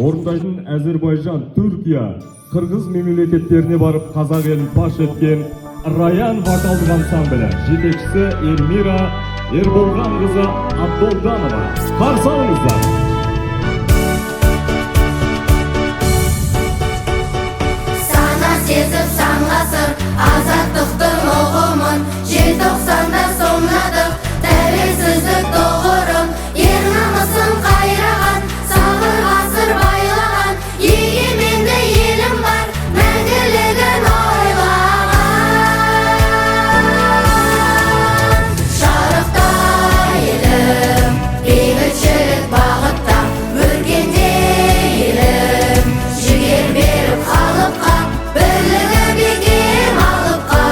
орындайтын Azerbaycan, Türkiye, Kırgız memleketlerine barıp Kazak elin paş etken Rayan Vokal ansambli жетекçisi Elmira Erbolgan kızı Abdoldanova. Qarşı alыңыздар. Sana sezip sanlasın azatlıktın oğumun, Желтоқсанда somladık tevhelsizlik doğurun. Yer namısın kayrağan, sağır asır baylağan, Egemen'de elim var, мәңгілігін ойлаған. Шарықта елім, бейбітшілік бағытта, өргенде елім, жігер беріп халыққа, бірлігі бекем алыпқа,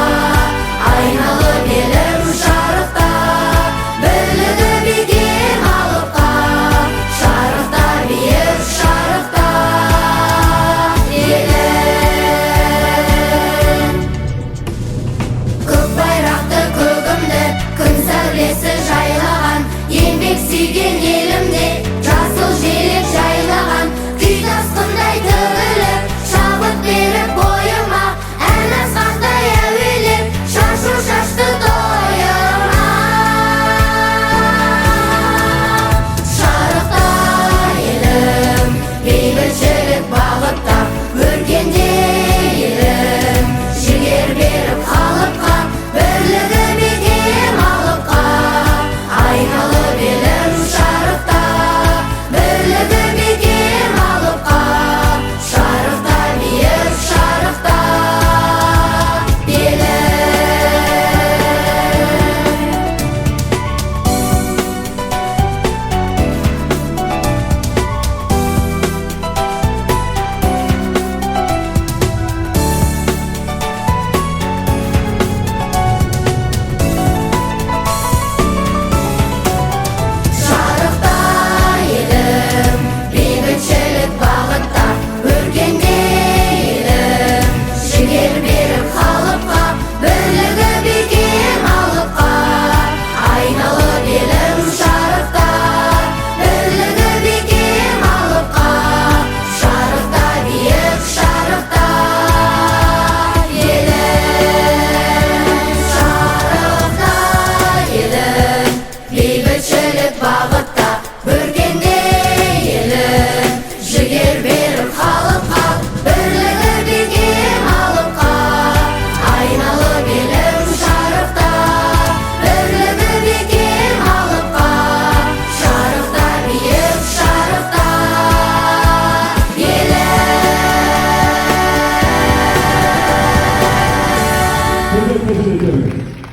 айналып елім шарықта, бірлігі бекем алыпқа, шарықта биік шарықта елім. Көк байрақты көгімді күн сәулесі жайлаған, еңбек сүйген елімде жасыл желек жайлаған, күй тасқындай төгіліп шабыт беріп бойыма, ән асқақтай әуелеп шашу шашты тойыма. Шарықта елім, бейбітшілік бағытта, өркенде елім, жігер беріп халыққа, бірлігі бекем алыпқа, айналып елім шарықта, бірлігі бекем алыпқа, шарықта биік шарықта елім. Шарықта елім, бейбітшілік бағытта, өркенде елім, жігер беріп халыққа, бірлігі бекем алыпқа, айналып елім шарықта, бірлігі бекем алыпқа, шарықта биік шарықта елім. Шарықта елім, бейбітшілік бағытта, өркенде елім, жігер беріп халыққа, бірлігі бекем алыпқа, айналып елім шарықта, бірлігі бекем алыпқа, шарықта биік шарықта елім. Teşekkür ederim.